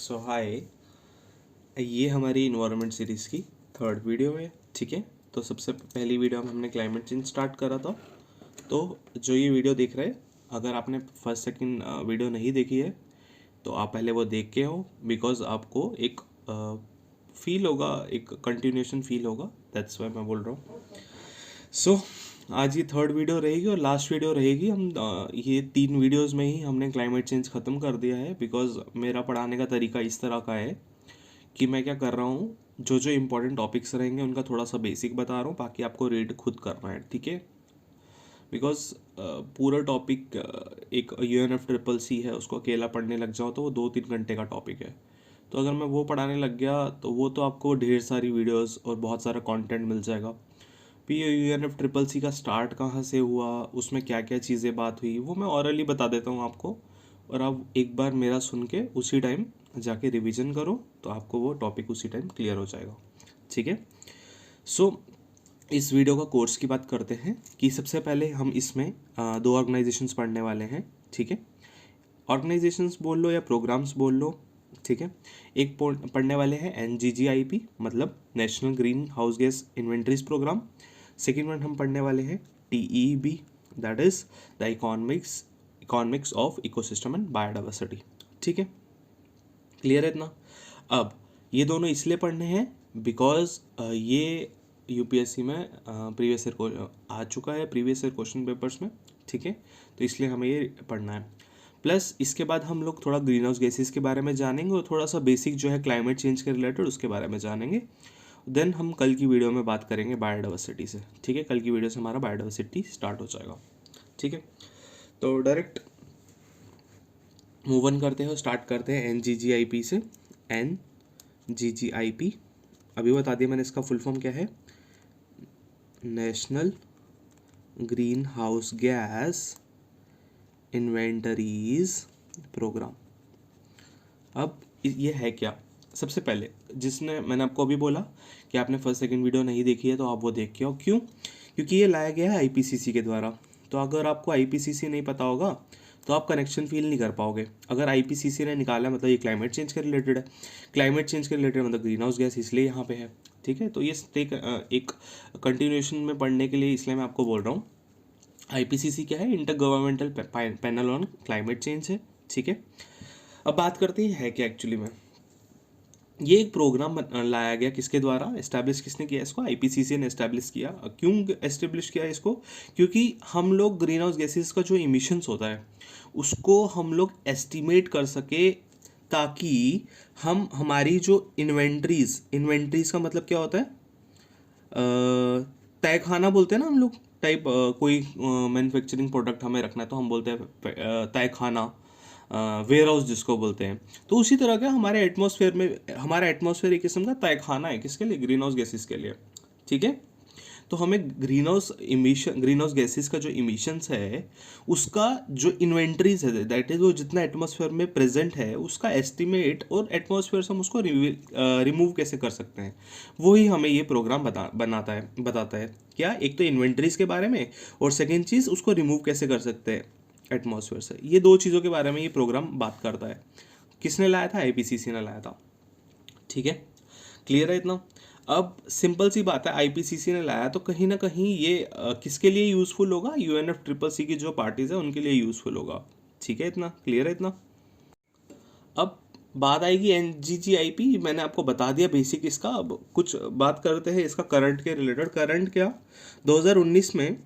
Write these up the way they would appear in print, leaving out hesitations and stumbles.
सो हाय, ये हमारी environment series की थर्ड वीडियो है। ठीक है, तो सबसे पहली वीडियो में हमने क्लाइमेट चेंज स्टार्ट करा था। तो जो ये वीडियो देख रहे हैं, अगर आपने फर्स्ट सेकंड वीडियो नहीं देखी है तो आप पहले वो देख के हो, बिकॉज आपको एक फील होगा, एक कंटिन्यूएशन फील होगा। दैट्स वाई मैं बोल रहा हूँ। सो आज ये थर्ड वीडियो रहेगी और लास्ट वीडियो रहेगी। हम ये 3 वीडियोस में ही हमने क्लाइमेट चेंज ख़त्म कर दिया है, बिकॉज मेरा पढ़ाने का तरीका इस तरह का है कि मैं क्या कर रहा हूँ, जो जो इम्पोर्टेंट टॉपिक्स रहेंगे उनका थोड़ा सा बेसिक बता रहा हूँ, बाकी आपको रीड खुद करना है। ठीक है, बिकॉज पूरा टॉपिक एक UNFCCC है, उसको अकेला पढ़ने लग जाओ तो वो 2-3 घंटे का टॉपिक है। तो अगर मैं वो पढ़ाने लग गया तो वो तो आपको ढेर सारी वीडियोस और बहुत सारा कंटेंट मिल जाएगा। फिर ये UNFCCC का स्टार्ट कहाँ से हुआ, उसमें क्या क्या चीज़ें बात हुई, वो मैं ऑरली बता देता हूँ आपको, और आप एक बार मेरा सुन के उसी टाइम जाके रिवीजन करो तो आपको वो टॉपिक उसी टाइम क्लियर हो जाएगा। ठीक है, सो इस वीडियो का कोर्स की बात करते हैं कि सबसे पहले हम इसमें 2 ऑर्गेनाइजेशंस पढ़ने वाले हैं। ठीक है, ऑर्गेनाइजेशंस बोल लो या प्रोग्राम्स बोल लो। ठीक है, एक पढ़ने वाले हैं NGGIP, मतलब national green house gas inventories programme. Second one हम पढ़ने वाले हैं TEB, that is the economics of ecosystem and biodiversity. ठीक है, क्लियर है इतना। अब ये दोनों इसलिए पढ़ने हैं बिकॉज ये UPSC में प्रीवियस ईयर को आ चुका है, प्रीवियस ईयर क्वेश्चन पेपर्स में। ठीक है, तो इसलिए हमें ये पढ़ना है। प्लस इसके बाद हम लोग थोड़ा ग्रीन हाउस गैसेस के बारे में जानेंगे और थोड़ा सा बेसिक जो है क्लाइमेट चेंज के रिलेटेड उसके बारे में जानेंगे। देन हम कल की वीडियो में बात करेंगे बायोडाइवर्सिटी से। ठीक है, कल की वीडियो से हमारा बायोडाइवर्सिटी स्टार्ट हो जाएगा। ठीक है, तो डायरेक्ट मूव ऑन करते हैं, स्टार्ट करते हैं NGGIP से। NGGIP अभी बता दिया मैंने, इसका फुल फॉर्म क्या है, national green house gas inventories programme. अब ये है क्या, सबसे पहले मैंने आपको अभी बोला कि आपने फर्स्ट सेकंड वीडियो नहीं देखी है तो आप वो देख के आओ। क्यों? क्योंकि ये लाया गया है IPCC के द्वारा। तो अगर आपको IPCC नहीं पता होगा तो आप कनेक्शन फील नहीं कर पाओगे। अगर IPCC ने निकाला मतलब ये क्लाइमेट चेंज के रिलेटेड है, क्लाइमेट चेंज के रिलेटेड मतलब ग्रीन हाउस गैस, इसलिए यहाँ पे है। ठीक है, तो ये एक कंटिन्यूएशन में पढ़ने के लिए इसलिए मैं आपको बोल रहा हूँ। IPCC क्या है, inter governmental panel on climate change है। ठीक है, अब बात करते हैं है क्या एक्चुअली में। ये एक प्रोग्राम लाया गया, किसके द्वारा एस्टैब्लिश किसने किया इसको, IPCC ने एस्टैब्लिश किया। क्यों एस्टैब्लिश किया इसको? क्योंकि हम लोग ग्रीन हाउस गैसेस का जो इमिशंस होता है उसको हम लोग एस्टिमेट कर सके, ताकि हम हमारी जो इन्वेंट्रीज का मतलब क्या होता है, तय खाना बोलते हैं ना हम लोग, टाइप कोई मैन्युफैक्चरिंग प्रोडक्ट हमें रखना है तो हम बोलते हैं तय खाना, वेयर हाउस जिसको बोलते हैं। तो उसी तरह का हमारे एटमॉस्फेयर में, हमारा एटमॉस्फेयर एक किस्म का तय खाना है, किसके लिए, ग्रीन हाउस गैसेस के लिए। ठीक है, तो हमें ग्रीन हाउस गैसेस का जो इमिशंस है उसका जो इन्वेंट्रीज है, दैट इज वो जितना एटमॉस्फेयर में प्रेजेंट है उसका एस्टिमेट, और एटमॉस्फेयर से हम उसको रिमूव कैसे कर सकते हैं, वही हमें ये प्रोग्राम बताता है क्या, एक तो इन्वेंट्रीज के बारे में, और सेकेंड चीज़ उसको रिमूव कैसे कर सकते हैं एटमॉस्फेयर से। ये 2 चीज़ों के बारे में ये प्रोग्राम बात करता है। किसने लाया था? IPCC ने लाया था। ठीक है, क्लियर है इतना। अब सिंपल सी बात है, IPCC ने लाया तो कहीं ना कहीं ये किसके लिए यूज़फुल होगा, UNFCCC की जो पार्टीज है उनके लिए यूज़फुल होगा। ठीक है, इतना क्लियर है इतना। अब बात आएगी NGGIP, मैंने आपको बता दिया बेसिक इसका। अब कुछ बात करते हैं इसका करंट के रिलेटेड। करंट क्या, 2019 में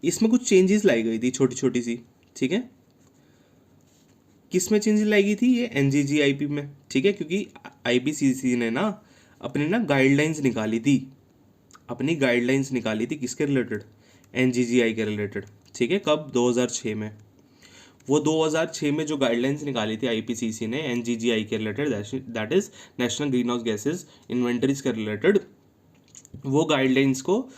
इसमें कुछ चेंजेस लाई गई थी, छोटी छोटी सी। ठीक है, किस में चेंजेस लाई गई थी, ये NGGIP में। ठीक है, क्योंकि IPCC ने ना अपनी गाइडलाइंस निकाली थी, किसके रिलेटेड, NGGI के रिलेटेड। ठीक है, कब, 2006 में। वो 2006 में जो गाइडलाइंस निकाली थी IPCC ने NGGI के related, that is national green house gases inventories के रिलेटेड, वो गाइडलाइंस को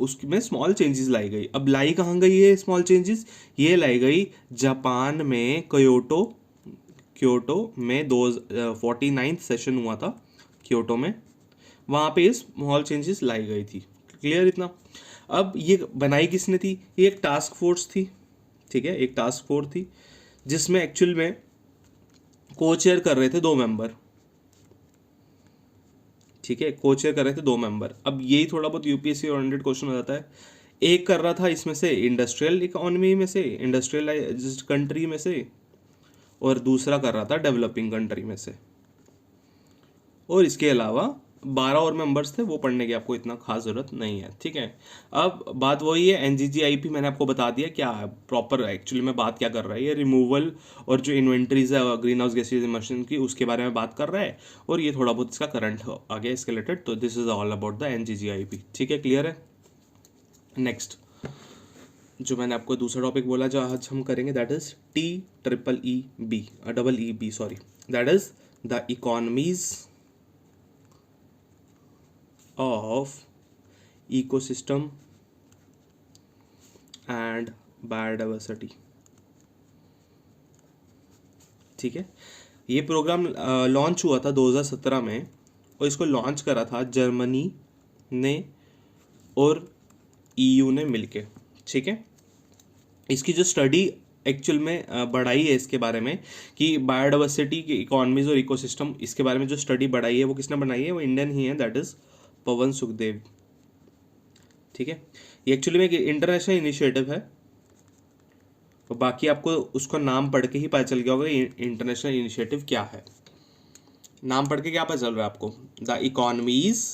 उसमें स्मॉल चेंजेस लाई गई। अब लाई कहाँ गई है स्मॉल चेंजेस, ये लाई गई जापान में, क्योटो में 49th सेशन हुआ था क्योटो में, वहाँ पे स्मॉल चेंजेस लाई गई थी। क्लियर इतना। अब ये बनाई किसने थी, ये एक टास्क फोर्स थी। ठीक है, एक टास्क फोर्स थी जिसमें एक्चुअल में को चेयर कर रहे थे 2 मेंबर, ठीक है, को चेयर कर रहे थे 2 मेंबर। अब यही थोड़ा बहुत यूपीएससी ओरिएंटेड क्वेश्चन हो जाता है। एक कर रहा था इसमें से इंडस्ट्रियल इकोनॉमी में से, इंडस्ट्रियलाइज्ड कंट्री में से, और दूसरा कर रहा था डेवलपिंग कंट्री में से। और इसके अलावा 12 और मेंबर्स थे, वो पढ़ने की आपको इतना खास ज़रूरत नहीं है, ठीक है। अब बात वही है, एनजीजीआईपी मैंने आपको बता दिया क्या है प्रॉपर, एक्चुअली में बात क्या कर रहा है, ये रिमूवल और जो इन्वेंट्रीज है ग्रीन हाउस गैसेज इमिशन की, उसके बारे में बात कर रहा है, और ये थोड़ा बहुत इसका करंट आ गया इसके रिलेटेड। तो this is all about the NGGIP, ठीक है, क्लियर है। नेक्स्ट जो मैंने आपको दूसरा टॉपिक बोला जो आज हम करेंगे, that is TEEB sorry, that is the economies of ecosystem and biodiversity, ठीक है। ये प्रोग्राम लॉन्च हुआ था 2017 में, और इसको लॉन्च करा था जर्मनी ने और EU ने मिलके, ठीक है। इसकी जो स्टडी एक्चुअल में बढ़ाई है इसके बारे में कि बायोडाइवर्सिटी की इकोनॉमीज और इकोसिस्टम, इसके बारे में जो स्टडी बढ़ाई है वो किसने बनाई है, वो इंडियन ही है, दैट इज पवन सुखदेव, ठीक है। ये एक्चुअली में एक इंटरनेशनल इनिशिएटिव है, और बाकी आपको उसका नाम पढ़ के ही पता चल गया होगा इंटरनेशनल इनिशिएटिव क्या है। नाम पढ़ के क्या पता चल रहा है आपको, the economies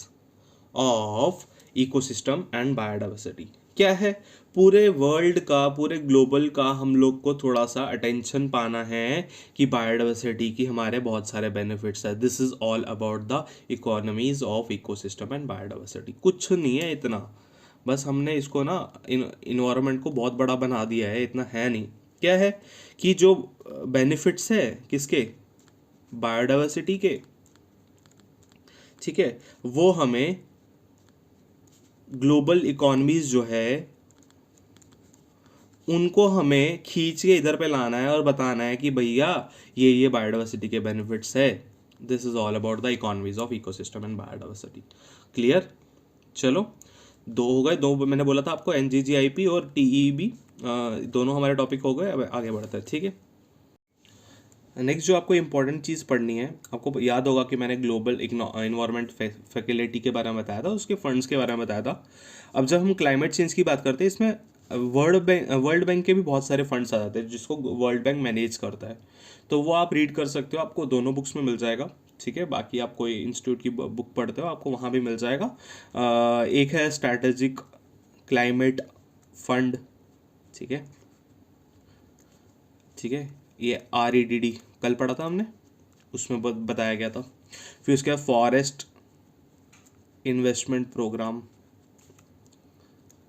of ecosystem and biodiversity. क्या है, पूरे वर्ल्ड का, पूरे ग्लोबल का हम लोग को थोड़ा सा अटेंशन पाना है कि बायोडाइवर्सिटी की हमारे बहुत सारे बेनिफिट्स है। This is all about the economies of ecosystem and biodiversity. कुछ नहीं है इतना, बस हमने इसको ना इन्वायरमेंट को बहुत बड़ा बना दिया है, इतना है नहीं। क्या है कि जो बेनिफिट्स है किसके, बायोडाइवर्सिटी के, ठीक है, वो हमें ग्लोबल इकोनॉमीज जो है उनको हमें खींच के इधर पे लाना है और बताना है कि भैया ये बायोडाइवर्सिटी के बेनिफिट्स है। This is all about the economies of ecosystem and biodiversity, clear. चलो 2 हो गए, 2 मैंने बोला था आपको, एनजीजीआईपी और TEEB दोनों हमारे टॉपिक हो गए। अब आगे बढ़ते हैं, ठीक है। नेक्स्ट जो आपको इंपॉर्टेंट चीज़ पढ़नी है, आपको याद होगा कि मैंने ग्लोबल इन्वायरमेंट फैसिलिटी के बारे में बताया था, उसके फंड्स के बारे में बताया था। अब जब हम क्लाइमेट चेंज की बात करते हैं, इसमें वर्ल्ड बैंक के भी बहुत सारे फंड्स आ जाते हैं जिसको वर्ल्ड बैंक मैनेज करता है, तो वो आप रीड कर सकते हो, आपको दोनों बुक्स में मिल जाएगा, ठीक है। बाकी आप कोई इंस्टीट्यूट की बुक पढ़ते हो आपको वहाँ भी मिल जाएगा। एक है स्ट्रैटेजिक क्लाइमेट फंड, ठीक है, ठीक है, ये REDD कल पढ़ा था हमने, उसमें बताया गया था। फिर उसके बाद फॉरेस्ट इन्वेस्टमेंट प्रोग्राम,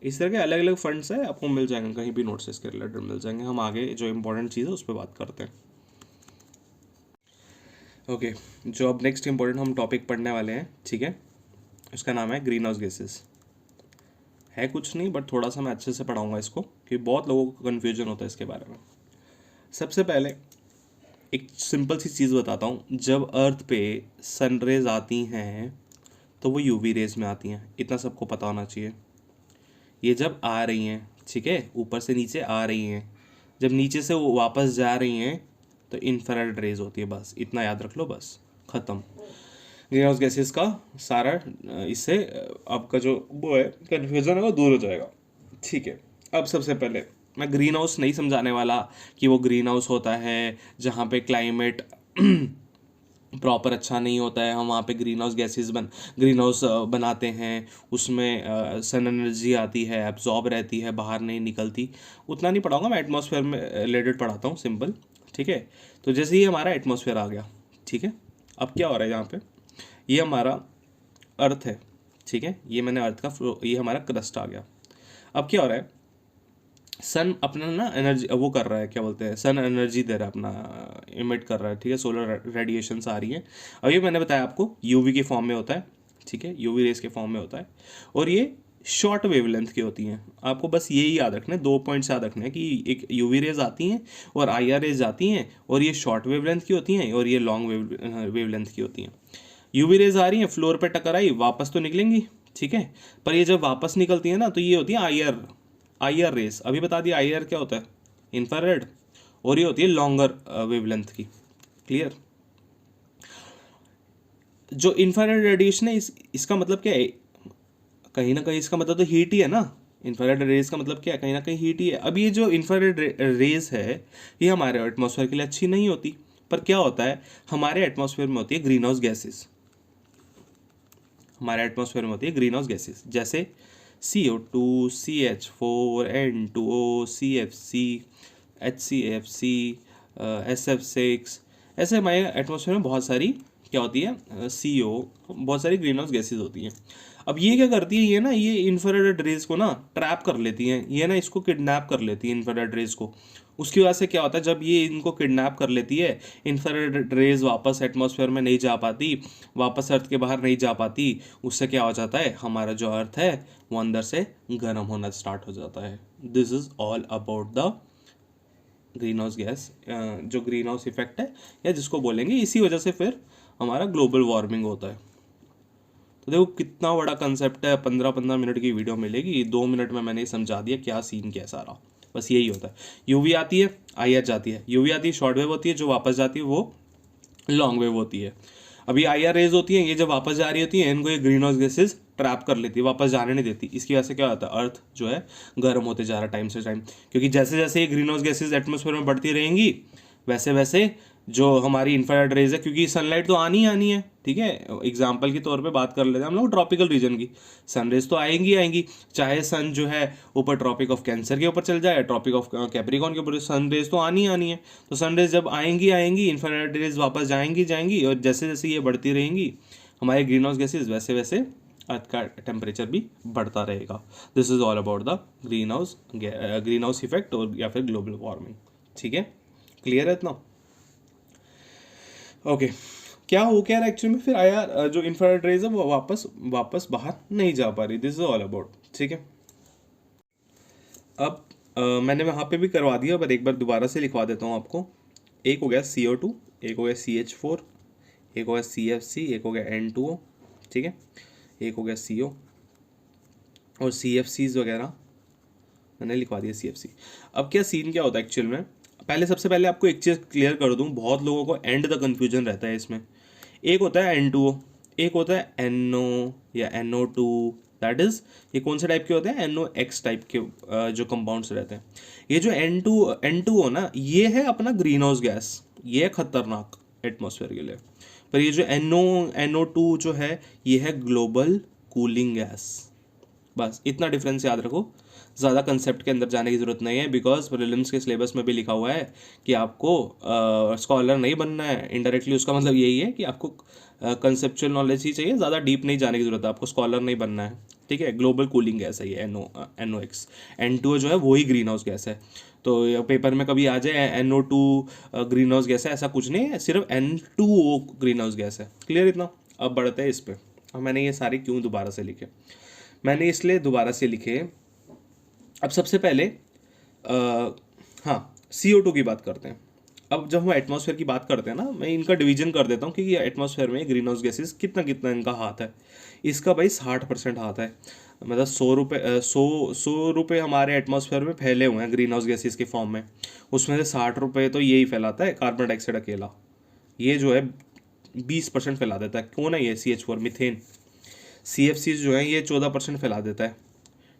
इस तरह के अलग अलग फंड्स है, आपको मिल जाएंगे कहीं भी, नोट्स इसके रिलेटेड मिल जाएंगे। हम आगे जो इम्पोर्टेंट चीज़ है उस पर बात करते हैं। ओके, जो अब नेक्स्ट इम्पोर्टेंट हम टॉपिक पढ़ने वाले हैं, ठीक है, उसका नाम है ग्रीन हाउस गैसेस। है कुछ नहीं, बट थोड़ा सा मैं अच्छे से पढ़ाऊँगा इसको, क्योंकि बहुत लोगों को कन्फ्यूजन होता है इसके बारे में। सबसे पहले एक सिंपल सी चीज़ बताता हूँ, जब अर्थ पे सन रेज आती हैं तो वो UV रेज में आती हैं, इतना सबको पता होना चाहिए। ये जब आ रही हैं, ठीक है, ऊपर से नीचे आ रही हैं, जब नीचे से वो वापस जा रही हैं तो इंफ्रारेड रेज होती है, बस इतना याद रख लो, बस ख़त्म। ग्रीन हाउस गैसेस का सारा इससे आपका जो वो है कन्फ्यूज़न है वो दूर हो जाएगा, ठीक है। अब सबसे पहले मैं ग्रीन हाउस नहीं समझाने वाला कि वो ग्रीन हाउस होता है जहाँ पे क्लाइमेट प्रॉपर अच्छा नहीं होता है, हम वहाँ पे ग्रीन हाउस बनाते हैं, उसमें सन एनर्जी आती है, एब्जॉर्ब रहती है, बाहर नहीं निकलती, उतना नहीं पढ़ाऊँगा मैं, एटमॉस्फेयर में रिलेटेड पढ़ाता हूँ, सिंपल, ठीक है। तो जैसे ही हमारा एटमॉस्फेयर आ गया, ठीक है, अब क्या हो रहा है यहाँ पे, ये हमारा अर्थ है, ठीक है, ये मैंने अर्थ का ये हमारा क्रस्ट आ गया। अब क्या हो रहा है, सन अपना ना एनर्जी वो कर रहा है, क्या बोलते हैं, सन एनर्जी दे रहा है, अपना इमिट कर रहा है, ठीक है, सोलर रेडिएशंस आ रही हैं। अब ये मैंने बताया आपको UV के फॉर्म में होता है, ठीक है, UV रेस के फॉर्म में होता है, और ये शॉर्ट वेवलेंथ की होती हैं। आपको बस यही याद रखना है, 2 पॉइंट्स याद रखना है कि एक UV रेज आती हैं और IR रेज आती हैं, और ये शॉर्ट वेवलेंथ की होती हैं और ये लॉन्ग वेवलेंथ की होती हैं। UV रेज आ रही हैं, फ्लोर पे टकराई, वापस तो निकलेंगी, ठीक है, पर ये जब वापस निकलती है ना तो ये होती है IR रेस। अभी बता दिया IR क्या होता है, इंफ्रारेड, और ये होती है लॉन्गर वेवलेंथ की, क्लियर। जो इंफ्रारेड रेडिएशन है इसका मतलब क्या है, कहीं ना कहीं इसका मतलब तो हीट ही है ना। इंफ्रारेड रेज का मतलब क्या है, कहीं ना कहीं हीट ही है। अब ये जो इंफ्रारेड रेज है ये हमारे एटमॉस्फेयर के लिए अच्छी नहीं होती, पर क्या होता है हमारे एटमॉस्फेयर में होती है ग्रीन हाउस गैसेस। हमारे एटमॉस्फेयर में होती है ग्रीन हाउस गैसेस, जैसे CO2, CH4, N2O, CFC, HCFC, SF6। ऐसे हमारे एटमॉस्फेयर में बहुत सारी क्या होती है, CO, बहुत सारी ग्रीन हाउस गैसेज होती हैं। अब ये क्या करती है, ये ना ये इंफ्रारेड रेज को ना ट्रैप कर लेती हैं, ये ना इसको किडनैप कर लेती है इंफ्रारेड रेज को। उसकी वजह से क्या होता है, जब ये इनको किडनैप कर लेती है, इंफ्रारेड रेज वापस एटमॉस्फेयर में नहीं जा पाती, वापस अर्थ के बाहर नहीं जा पाती। उससे क्या हो जाता है, हमारा जो अर्थ है वो अंदर से गर्म होना स्टार्ट हो जाता है। This is all about the green house gas, जो ग्रीन हाउस इफेक्ट है या जिसको बोलेंगे, इसी वजह से फिर हमारा ग्लोबल वार्मिंग होता है। तो देखो कितना बड़ा कंसेप्ट है, 15-15 मिनट की वीडियो मिलेगी, 2 मिनट में मैंने समझा दिया क्या सीन क्या सारा। बस यही होता है। यूवी आती है, IR जाती है। यूवी आती है शॉर्ट वेव होती है, जो वापस जाती है वो लॉन्ग वेव होती है। अभी IR रेज होती है, ये जब वापस जा रही होती है इनको ये ग्रीन हाउस गैसेज ट्रैप कर लेती है, वापस जाने नहीं देती। इसकी वजह से क्या होता है, अर्थ जो है गर्म होते जा रहा है टाइम से टाइम, क्योंकि जैसे जैसे ये ग्रीन हाउस गैसेज एटमोसफेयर में बढ़ती रहेंगी वैसे वैसे जो हमारी इंफ्रारेड रेज है, क्योंकि सनलाइट तो आनी ही आनी है, ठीक है। एग्जाम्पल के तौर पे बात कर लेते हैं हम लोग ट्रॉपिकल रीजन की, सनरेज तो आएंगी आएंगी, चाहे सन जो है ऊपर ट्रॉपिक ऑफ कैंसर के ऊपर चल जाए, ट्रॉपिक ऑफ कैप्रिकॉन के ऊपर, सनरेज तो आनी आनी है। तो सनरेज जब आएंगी आएंगी, इंफ्रारेड रेज वापस जाएंगी जाएंगी, और जैसे जैसे ये बढ़ती रहेंगी हमारे ग्रीन हाउस गैसेज, वैसे वैसे अर्थ का टेम्परेचर भी बढ़ता रहेगा। This is all about the green house effect और या फिर ग्लोबल वार्मिंग। ठीक है, क्लियर है इतना? ओके क्या हो क्या रहा एक्चुअली में, फिर आया जो इंफ्रारेड रेज है वो वापस बाहर नहीं जा पा रही। दिस इज ऑल अबाउट, ठीक है। अब मैंने वहाँ पे भी करवा दिया, पर एक बार दोबारा से लिखवा देता हूँ आपको। एक हो गया CO2, एक हो गया CH4, एक हो गया CFC, एक हो गया N2O, ठीक है, एक हो गया CO और CFCs वगैरह मैंने लिखवा दिया CFC। अब क्या सीन क्या होता है एक्चुअल में, सबसे पहले आपको एक चीज़ क्लियर कर दूं, बहुत लोगों को एंड तक कन्फ्यूजन रहता है इसमें। एक होता है N2O, एक होता है NO या NO2, दैट इज ये कौन से टाइप के होते हैं, NOx टाइप के जो कंपाउंड्स रहते हैं। ये जो N2O ना, ये है अपना ग्रीन हाउस गैस, ये है खतरनाक एटमॉस्फेयर के लिए। पर ये जो NO2 जो है ये है ग्लोबल कूलिंग गैस। बस इतना डिफरेंस याद रखो, ज़्यादा कंसेप्ट के अंदर जाने की ज़रूरत नहीं है, बिकॉज प्रीलिम्स के सिलेबस में भी लिखा हुआ है कि आपको स्कॉलर नहीं बनना है। इनडायरेक्टली उसका मतलब यही है कि आपको कंसेप्चुअल नॉलेज ही चाहिए, ज़्यादा डीप नहीं जाने की ज़रूरत है, आपको स्कॉलर नहीं बनना है, ठीक है। ग्लोबल कूलिंग गैस है ये NOx। N2O जो है वही ग्रीन हाउस गैस है। तो पेपर में कभी आ जाए NO2 ग्रीन हाउस गैस है, ऐसा कुछ नहीं है, सिर्फ N2O ग्रीन हाउस गैस है। क्लियर इतना? अब बढ़ते हैं इस पर। अब मैंने ये सारे क्यों दोबारा से लिखे, मैंने इसलिए दोबारा से लिखे। अब सबसे पहले हाँ CO2 की बात करते हैं। अब जब हम एटमॉस्फेयर की बात करते हैं ना, मैं इनका डिवीजन कर देता हूँ कि एटमॉस्फेयर में ग्रीन हाउस गैसेज कितना कितना इनका हाथ है। इसका भाई 60% हाथ है, मतलब 100 रुपये हमारे एटमॉस्फेयर में फैले हुए हैं ग्रीन हाउस गैसेज के फॉर्म में। उसमें से 60 रुपये तो यही फैलाता है कार्बन डाइऑक्साइड अकेला, ये जो है 20% फैला देता है। कौन है ये? CH4 methane. CFCs जो है ये 14% फैला देता है।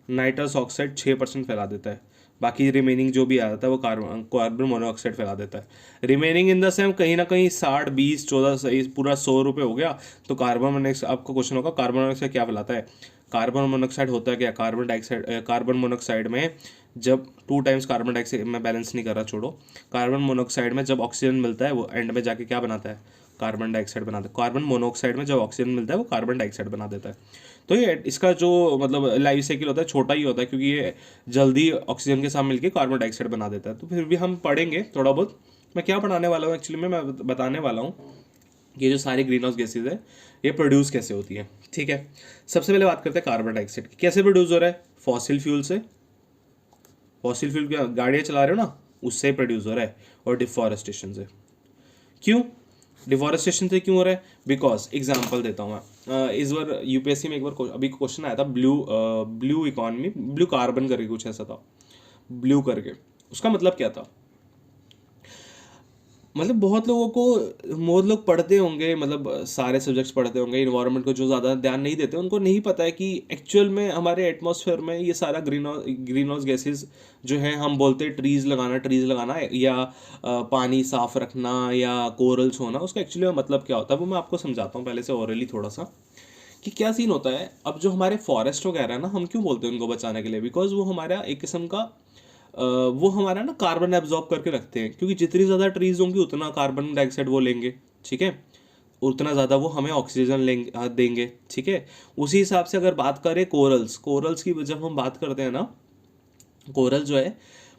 नाइट्रस ऑक्साइड 6% फैला देता है। बाकी रिमेनिंग जो भी आ जाता है वो कार्बन मोनोऑक्साइड फैला देता है। रिमेनिंग इन द सेम कहीं ना कहीं 60, 20, 14 पूरा 100 रुपये हो गया। तो कार्बन मोनोऑक्साइड, आपका क्वेश्चन होगा कार्बन मोनोऑक्साइड क्या फैलाता है? कार्बन मोनोऑक्साइड होता है क्या? कार्बन मोनोऑक्साइड में जब 2 टाइम्स कार्बन डाइऑक्साइड, मैं बैलेंस नहीं कर रहा छोड़ो, कार्बन मोनोऑक्साइड में जब ऑक्सीजन मिलता है वो एंड में जाके क्या बनाता है? कार्बन डाइऑक्साइड बनाता है। कार्बन मोनोऑक्साइड में जब ऑक्सीजन मिलता है वो कार्बन डाइऑक्साइड बना देता है। तो ये इसका जो मतलब लाइफ साइकिल होता है छोटा ही होता है, क्योंकि ये जल्दी ऑक्सीजन के साथ मिलकर कार्बन डाइऑक्साइड बना देता है। तो फिर भी हम पढ़ेंगे थोड़ा बहुत। मैं क्या पढ़ाने वाला हूँ एक्चुअली में, मैं बताने वाला हूँ ये जो सारी ग्रीन हाउस गैसेज है ये प्रोड्यूस कैसे होती है, ठीक है। सबसे पहले बात करते हैं कार्बन डाइऑक्साइड की। कैसे प्रोड्यूस हो रहा है? फॉसिल फ्यूल से। फॉसिल फ्यूल की गाड़ियाँ चला रहे हो ना, उससे प्रोड्यूस हो रहा है, और डिफॉरेस्टेशन से। क्यों डिफॉरेस्टेशन से क्यों हो रहा है? बिकॉज एग्जाम्पल देता हूँ मैं, इस बार UPSC में एक बार अभी क्वेश्चन आया था, ब्लू इकॉनमी, ब्लू कार्बन करके कुछ ऐसा था, ब्लू करके। उसका मतलब क्या था? मतलब बहुत लोग पढ़ते होंगे, मतलब सारे सब्जेक्ट्स पढ़ते होंगे, इन्वायरमेंट को जो ज़्यादा ध्यान नहीं देते उनको नहीं पता है कि एक्चुअल में हमारे एटमॉस्फेयर में ये सारा ग्रीन हाउस गैसेस जो है, हम बोलते हैं ट्रीज लगाना या पानी साफ रखना या कोरल्स होना, उसका एक्चुअली मतलब क्या होता है वो मैं आपको समझाता हूँ पहले से ओरली थोड़ा सा, कि क्या सीन होता है। अब जो हमारे फॉरेस्ट वगैरह है ना, हम क्यों बोलते हैं उनको बचाने के लिए, बिकॉज वो हमारा एक किस्म का वो हमारा ना कार्बन एब्जॉर्ब करके रखते हैं, क्योंकि जितनी ज़्यादा ट्रीज होंगी उतना कार्बन डाइऑक्साइड वो लेंगे, ठीक है, उतना ज़्यादा वो हमें ऑक्सीजन लेंगे देंगे, ठीक है। उसी हिसाब से अगर बात करें कोरल्स की, जब हम बात करते हैं ना, कोरल जो है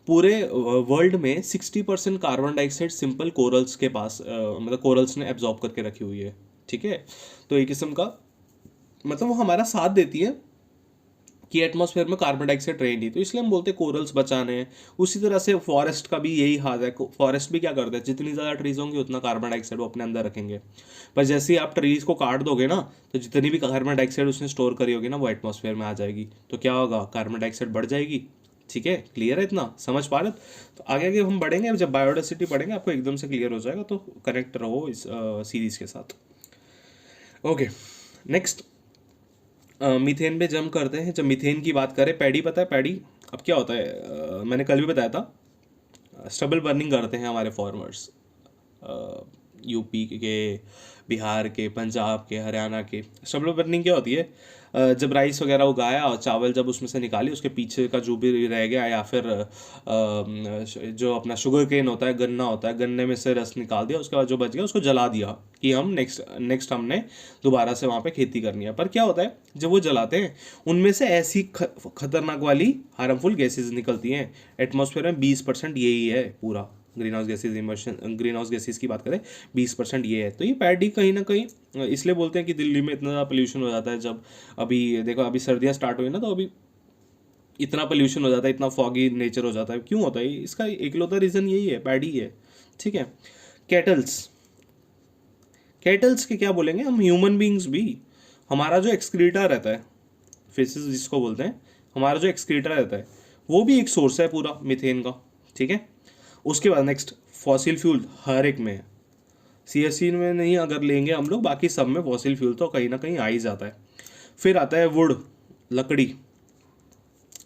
पूरे वर्ल्ड में 60% कार्बन डाइऑक्साइड सिंपल कोरल्स के पास मतलब कोरल्स ने एब्जॉर्ब करके रखी हुई है, ठीक है। तो एक किस्म का मतलब वो हमारा साथ देती है कि एटमॉस्फेयर में कार्बन डाइऑक्साइड रहे नहीं, तो इसलिए हम बोलते हैं कोरल्स बचाने हैं। उसी तरह से फॉरेस्ट का भी यही हाल है, फॉरेस्ट भी क्या करते हैं, जितनी ज़्यादा ट्रीज होंगी उतना कार्बन डाइऑक्साइड वो अपने अंदर रखेंगे। पर जैसे ही आप ट्रीज को काट दोगे ना, तो जितनी भी कार्बन डाइऑक्साइड उसने स्टोर करी होगी ना वो एटमॉस्फेयर में आ जाएगी, तो क्या होगा, कार्बन डाइऑक्साइड बढ़ जाएगी, ठीक है। क्लियर है, इतना समझ पा रहे हो? तो आगे आगे हम बढ़ेंगे, जब बायोडाइवर्सिटी पढ़ेंगे आपको एकदम से क्लियर हो जाएगा, तो कनेक्ट रहो इस सीरीज के साथ। ओके, नेक्स्ट मीथेन पे जंप करते हैं। जब मीथेन की बात करें, पैडी, पता है पैडी अब क्या होता है, मैंने कल भी बताया था, स्टबल बर्निंग करते हैं हमारे फार्मर्स, यूपी के, बिहार के, पंजाब के, हरियाणा के। स्टबल बर्निंग क्या होती है, जब राइस वगैरह उगाया और चावल जब उसमें से निकाली, उसके पीछे का जो भी रह गया, या फिर जो अपना शुगर केन होता है, गन्ना होता है, गन्ने में से रस निकाल दिया, उसके बाद जो बच गया उसको जला दिया कि हम नेक्स्ट हमने दोबारा से वहाँ पे खेती करनी है। पर क्या होता है, जब वो जलाते हैं उनमें से ऐसी खतरनाक वाली हार्मफुल गैसेज निकलती हैं। एटमॉस्फेयर में 20% यही है पूरा, ग्रीन हाउस गैसेज की बात करें 20% ये है। तो ये पैडी कहीं ना कहीं इसलिए बोलते हैं कि दिल्ली में इतना ज़्यादा पोल्यूशन हो जाता है। जब अभी देखो, अभी सर्दियाँ स्टार्ट हुई ना, तो अभी इतना पोल्यूशन हो जाता है, इतना फॉगी नेचर हो जाता है। क्यों होता है, इसका एकलौता रीज़न यही है, पैडी है, ठीक है। कैटल्स कैटल्स के क्या बोलेंगे हम, ह्यूमन बींग्स भी, हमारा जो एक्सक्रीटा रहता है, फेसिस जिसको बोलते हैं, हमारा जो एक्सक्रीटा रहता है वो भी एक सोर्स है पूरा मीथेन का, ठीक है। उसके बाद नेक्स्ट, फॉसिल फ्यूल हर एक में है, सीएससी में नहीं अगर लेंगे हम लोग, बाकी सब में फॉसिल फ्यूल तो कहीं ना कहीं आ ही जाता है। फिर आता है वुड, लकड़ी,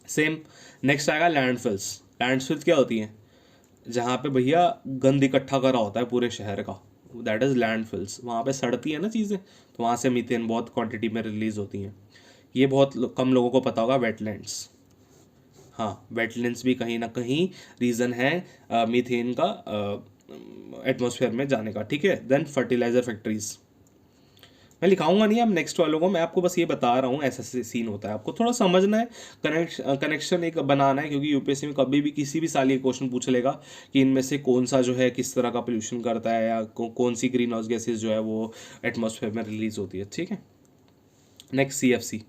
सेम। नेक्स्ट आएगा लैंडफिल्स। लैंडफिल्स क्या होती हैं, जहाँ पे भैया गंद इकट्ठा करा होता है पूरे शहर का, दैट इज़ लैंडफिल्स। वहाँ पे सड़ती है ना चीज़ें, तो वहाँ से मीथेन बहुत क्वांटिटी में रिलीज होती हैं। ये बहुत कम लोगों को पता होगा, वेटलैंड्स। हाँ, वेटलैंड्स भी कहीं ना कहीं रीज़न है मीथेन का एटमॉस्फेयर में जाने का, ठीक है। देन फर्टिलाइज़र फैक्ट्रीज, मैं लिखाऊंगा नहीं अब नेक्स्ट वालों को, मैं आपको बस ये बता रहा हूँ ऐसा सीन होता है, आपको थोड़ा समझना है, कनेक्शन एक बनाना है, क्योंकि यूपीएससी में कभी भी किसी भी साल ये क्वेश्चन पूछ लेगा कि इनमें से कौन सा जो है किस तरह का पोल्यूशन करता है, या कौन सी ग्रीन हाउस गैसेज जो है वो एटमॉस्फेयर में रिलीज होती है, ठीक है। नेक्स्ट सीएफसी,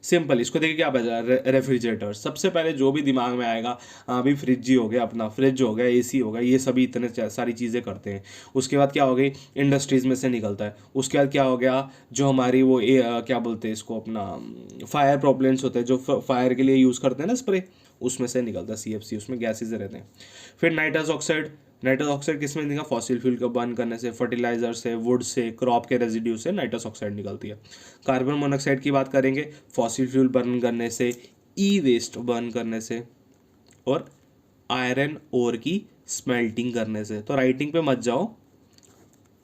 सिंपल, इसको देखिए क्या बचा, रेफ्रिजरेटर। सबसे पहले जो भी दिमाग में आएगा, हाँ भी फ्रिज ही हो गया, अपना फ्रिज हो गया, एसी हो गया, ये सभी इतने सारी चीज़ें करते हैं। उसके बाद क्या हो गई, इंडस्ट्रीज़ में से निकलता है। उसके बाद क्या हो गया, जो हमारी वो क्या बोलते हैं इसको, अपना फायर प्रॉब्लम्स होते हैं, जो फायर के लिए यूज़ करते हैं ना स्प्रे, उसमें से निकलता है सीएफसी, उसमें गैसेज रहते हैं। फिर नाइट्रस ऑक्साइड, नाइट्रस ऑक्साइड किस में निकला, फॉसिल फ्यूल को बर्न करने से, फर्टिलाइजर से, वुड से, क्रॉप के रेजिड्यू से नाइट्रस ऑक्साइड निकलती है। कार्बन मोनोऑक्साइड की बात करेंगे, फॉसिल फ्यूल बर्न करने से, ई वेस्ट बर्न करने से, और आयरन ओर की स्मेल्टिंग करने से। तो राइटिंग पे मत जाओ,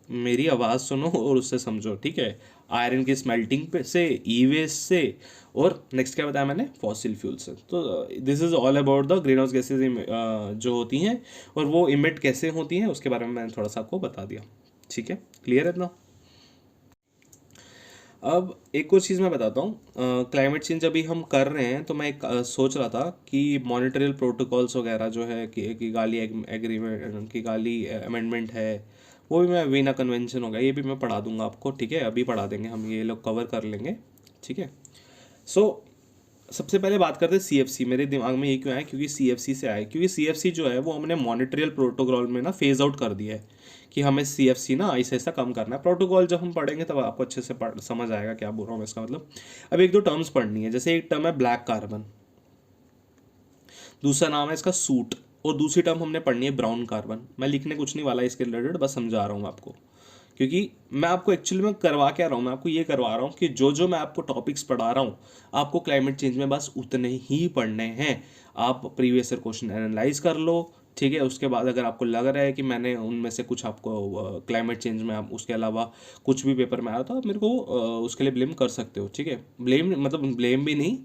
मेरी आवाज़ सुनो और उससे समझो, ठीक है। आयरन की स्मेल्टिंग पे से, ई वेस्ट से, और नेक्स्ट क्या बताया मैंने, फॉसिल फ्यूल से। तो this is all about the green house gases जो होती हैं और वो इमिट कैसे होती हैं, उसके बारे में मैंने थोड़ा सा आपको बता दिया, ठीक है। क्लियर है इतना? अब एक और चीज़ मैं बताता हूँ, क्लाइमेट चेंज अभी हम कर रहे हैं, तो मैं एक सोच रहा था कि मॉनिटरियल प्रोटोकॉल्स वगैरह जो है कि गाली एग्रीमेंट की गाली अमेंडमेंट है, वो भी मैं वीना कन्वेंशन होगा, ये भी मैं पढ़ा दूंगा आपको, ठीक है। अभी पढ़ा देंगे हम, ये लोग कवर कर लेंगे, ठीक है। सो सबसे पहले बात करते हैं सीएफसी। मेरे दिमाग में ये क्यों आया, क्योंकि सीएफसी से आया, क्योंकि सीएफसी जो है वो हमने मॉनिटरियल प्रोटोकॉल में ना फेज आउट कर दिया है कि हमें सीएफसी ना ऐसा ऐसा कम करना है। प्रोटोकॉल जब हम पढ़ेंगे तब आपको अच्छे से समझ आएगा क्या बोल रहा हूँ इसका मतलब। अब एक दो टर्म्स पढ़नी है, जैसे एक टर्म है ब्लैक कार्बन, दूसरा नाम है इसका सूट, और दूसरी टर्म हमने पढ़नी है ब्राउन कार्बन। मैं लिखने कुछ नहीं वाला इसके रिलेटेड, बस समझा रहा हूँ आपको, क्योंकि मैं आपको एक्चुअली में करवा क्या रहा हूँ, मैं आपको ये करवा रहा हूँ कि जो जो मैं आपको टॉपिक्स पढ़ा रहा हूँ आपको क्लाइमेट चेंज में बस उतने ही पढ़ने हैं। आप प्रीवियस ईयर क्वेश्चन एनालाइज कर लो, ठीक है। उसके बाद अगर आपको लग रहा है कि मैंने उनमें से कुछ आपको क्लाइमेट चेंज में आप उसके अलावा कुछ भी पेपर में आया तो आप मेरे को उसके लिए ब्लेम कर सकते हो, ठीक है। ब्लेम मतलब ब्लेम भी नहीं,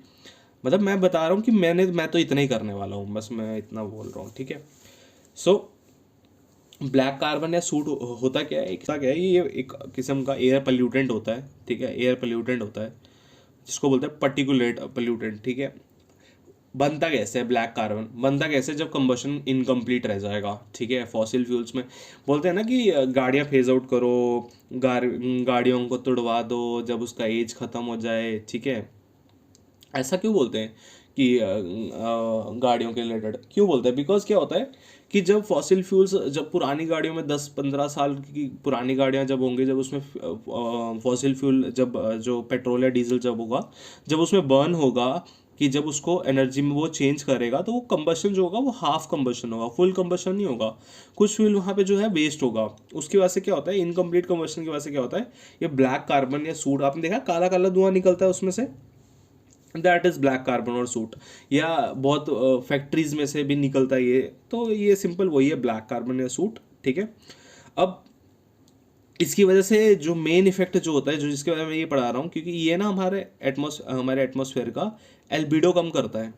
मतलब मैं बता रहा हूँ कि मैं तो इतना ही करने वाला हूँ, बस मैं इतना बोल रहा हूँ, ठीक है। सो ब्लैक कार्बन या सूट होता क्या है, क्या है ये एक किस्म का एयर पोल्यूटेंट होता है, ठीक है। एयर पोल्यूटेंट होता है जिसको बोलते हैं पर्टिकुलेट पोल्यूटेंट, ठीक है। बनता कैसे है ब्लैक कार्बन, बनता कैसे जब कंबशन इनकम्प्लीट रह जाएगा, ठीक है। फॉसिल फ्यूल्स में बोलते हैं ना कि गाड़ियाँ फेज आउट करो, गाड़ियों को तुड़वा दो जब उसका एज ख़त्म हो जाए, ठीक है। ऐसा क्यों बोलते हैं कि गाड़ियों के रिलेटेड क्यों बोलते हैं, बिकॉज क्या होता है कि जब फॉसिल फ्यूल्स, जब पुरानी गाड़ियों में 10-15 साल की पुरानी गाड़ियां जब होंगी, जब उसमें फॉसिल फ्यूल जब जो पेट्रोल या डीजल जब होगा, जब उसमें बर्न होगा, कि जब उसको एनर्जी में वो चेंज करेगा तो वो कंबशन जो होगा वो हाफ कंबशन होगा, फुल कंबशन नहीं होगा। कुछ फ्यूल वहाँ पे जो है वेस्ट होगा। उसकी वजह से क्या होता है, इनकम्प्लीट कंबशन की वजह से क्या होता है, ये ब्लैक कार्बन या सूट, आपने देखा काला काला धुआं निकलता है उसमें से, दैट इज ब्लैक कार्बन और सूट। या बहुत फैक्ट्रीज में से भी निकलता है ये, तो ये सिंपल वही है ब्लैक कार्बन या सूट, ठीक है। अब इसकी वजह से जो मेन इफेक्ट जो होता है, जो जिसके बारे में ये पढ़ा रहा हूँ, क्योंकि ये ना हमारे एटमॉस्फेयर का एल्बिडो कम करता है।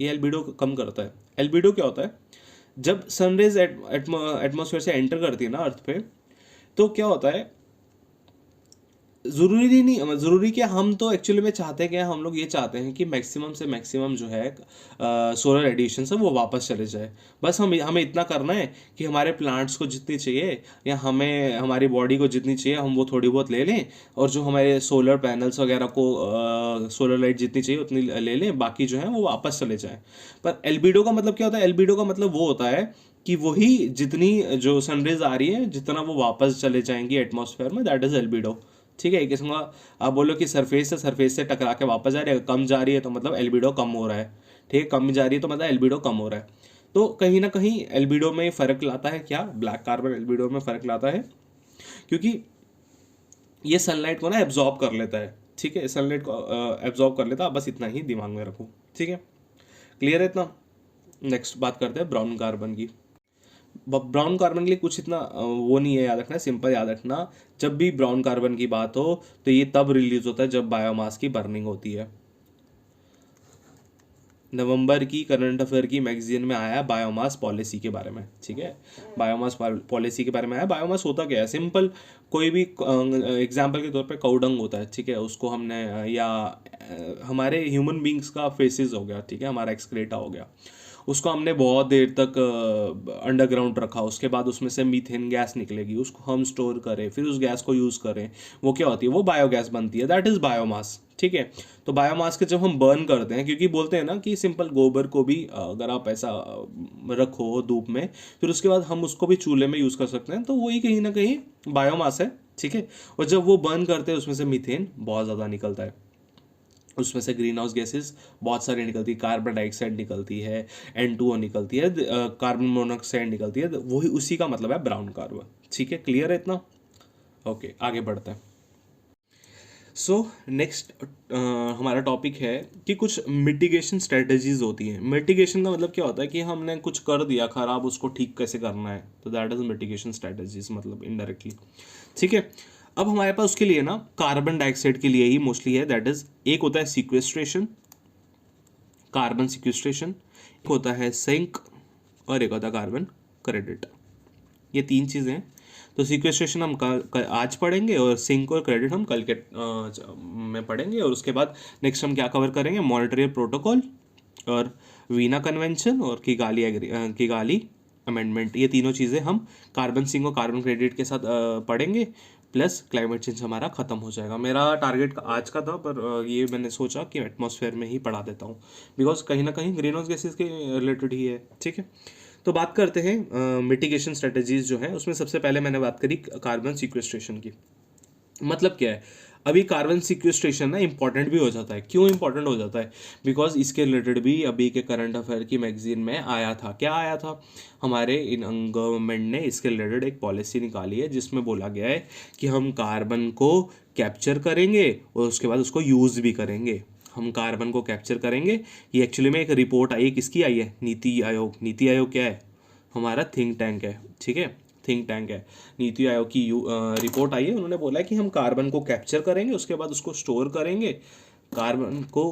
ये एल्बिडो कम करता है। एल्बिडो क्या होता है, जब सनरेज एटमॉस्फेयर से एंटर करती है ना अर्थ पे, तो क्या होता है, ज़रूरी नहीं, ज़रूरी क्या, हम तो एक्चुअली में चाहते हैं, क्या हम लोग ये चाहते हैं कि मैक्सिमम से मैक्सिमम जो है सोलर एडिशन से वो वापस चले जाए। बस हमें इतना करना है कि हमारे प्लांट्स को जितनी चाहिए या हमें हमारी बॉडी को जितनी चाहिए हम वो थोड़ी बहुत ले लें, और जो हमारे सोलर पैनल्स वगैरह को सोलर लाइट जितनी चाहिए उतनी ले लें, बाकी जो है वो वापस चले जाएँ। पर एल्बिडो का मतलब क्या होता है, एल्बिडो का मतलब वो होता है कि वही जितनी जो सनरेज आ रही है जितना वो वापस चले जाएंगी एटमॉस्फेयर में, दैट इज एल्बिडो, ठीक है। एक किस्म का आप बोलो कि सरफेस से टकरा के वापस जा रही है, कम जा रही है तो मतलब एल्बिडो कम हो रहा है, ठीक है। कम जा रही है तो मतलब एल्बिडो कम हो रहा है। तो कहीं ना कहीं एल्बिडो में फ़र्क लाता है क्या, ब्लैक कार्बन एल्बिडो में फ़र्क लाता है, क्योंकि ये सनलाइट को ना एब्जॉर्ब कर लेता है, ठीक है। सनलाइट को एब्जॉर्ब कर लेता है, बस इतना ही दिमाग में रखो, ठीक है। क्लियर है इतना। नेक्स्ट बात करते हैं ब्राउन कार्बन की। ब्राउन कार्बन के लिए कुछ इतना वो नहीं है याद रखना, सिंपल याद रखना, जब भी ब्राउन कार्बन की बात हो तो ये तब रिलीज होता है जब बायोमास की बर्निंग होती है। नवंबर की करंट अफेयर की मैगजीन में आया बायोमास पॉलिसी के बारे में, ठीक है। बायोमास पॉलिसी के बारे में आया। बायोमास होता क्या है, सिंपल, कोई भी एग्जांपल के तौर पे काउडंग होता है, ठीक है। उसको हमने या हमारे ह्यूमन बींग्स का फेसिस हो गया, ठीक है, हमारा एक्सक्रेटा हो गया, उसको हमने बहुत देर तक अंडरग्राउंड रखा, उसके बाद उसमें से मीथेन गैस निकलेगी, उसको हम स्टोर करें, फिर उस गैस को यूज़ करें, वो क्या होती है, वो बायोगैस बनती है, दैट इज़ बायोमास, ठीक है। तो बायोमास के जब हम बर्न करते हैं, क्योंकि बोलते हैं ना कि सिंपल गोबर को भी अगर आप ऐसा रखो धूप में, फिर उसके बाद हम उसको भी चूल्हे में यूज़ कर सकते हैं, तो वही कहीं ना कहीं बायोमास है, ठीक है। और जब वो बर्न करते हैं उसमें से मीथेन बहुत ज़्यादा निकलता है, उसमें से ग्रीन हाउस गैसेज बहुत सारी निकलती है, कार्बन डाइऑक्साइड निकलती है, N2O निकलती है, कार्बन मोनोऑक्साइड निकलती है, वही उसी का मतलब है ब्राउन कार्बन, ठीक है। क्लियर है इतना। ओके, आगे बढ़ते हैं। सो नेक्स्ट हमारा टॉपिक है कि कुछ मिटिगेशन स्ट्रेटजीज होती हैं। मिटिगेशन का मतलब क्या होता है कि हमने कुछ कर दिया खराब, उसको ठीक कैसे करना है, तो दैट इज मिटिगेशन स्ट्रेटजीज, मतलब इनडायरेक्टली, ठीक है। अब हमारे पास उसके लिए ना कार्बन डाइऑक्साइड के लिए ही मोस्टली है, दैट इज एक होता है सिक्वेस्ट्रेशन, कार्बन सिक्वेस्ट्रेशन, एक होता है सिंक, और एक होता है कार्बन क्रेडिट। ये तीन चीज़ें हैं। तो सिक्वेस्ट्रेशन हम आज पढ़ेंगे, और सिंक और क्रेडिट हम कल के में पढ़ेंगे। और उसके बाद नेक्स्ट हम क्या कवर करेंगे, मॉनिटरियल प्रोटोकॉल और वीना कन्वेंशन और किगाली अमेंडमेंट। ये तीनों चीज़ें हम कार्बन सिंक और कार्बन क्रेडिट के साथ पढ़ेंगे, प्लस क्लाइमेट चेंज हमारा ख़त्म हो जाएगा। मेरा टारगेट आज का था, पर ये मैंने सोचा कि एटमॉस्फेयर में ही पढ़ा देता हूँ, बिकॉज कहीं ना कहीं ग्रीन हाउस गैसेज के रिलेटेड ही है, ठीक है। तो बात करते हैं मिटिगेशन स्ट्रेटजीज जो है, उसमें सबसे पहले मैंने बात करी कार्बन सिक्वेस्ट्रेशन की। मतलब क्या है, अभी कार्बन सिक्वेस्ट्रेशन ना इंपॉर्टेंट भी हो जाता है। क्यों इंपॉर्टेंट हो जाता है? बिकॉज इसके रिलेटेड भी अभी के करंट अफेयर की मैगजीन में आया था। क्या आया था? हमारे गवर्नमेंट ने इसके रिलेटेड एक पॉलिसी निकाली है जिसमें बोला गया है कि हम कार्बन को कैप्चर करेंगे और उसके बाद उसको यूज़ भी करेंगे। हम कार्बन को कैप्चर करेंगे। ये एक्चुअली में एक रिपोर्ट आई है, किसकी आई है? नीति आयोग। नीति आयोग क्या है? हमारा थिंक टैंक है, ठीक है, थिंक टैंक है। नीति आयोग की रिपोर्ट आई है, उन्होंने बोला है कि हम कार्बन को कैप्चर करेंगे, उसके बाद उसको स्टोर करेंगे, कार्बन को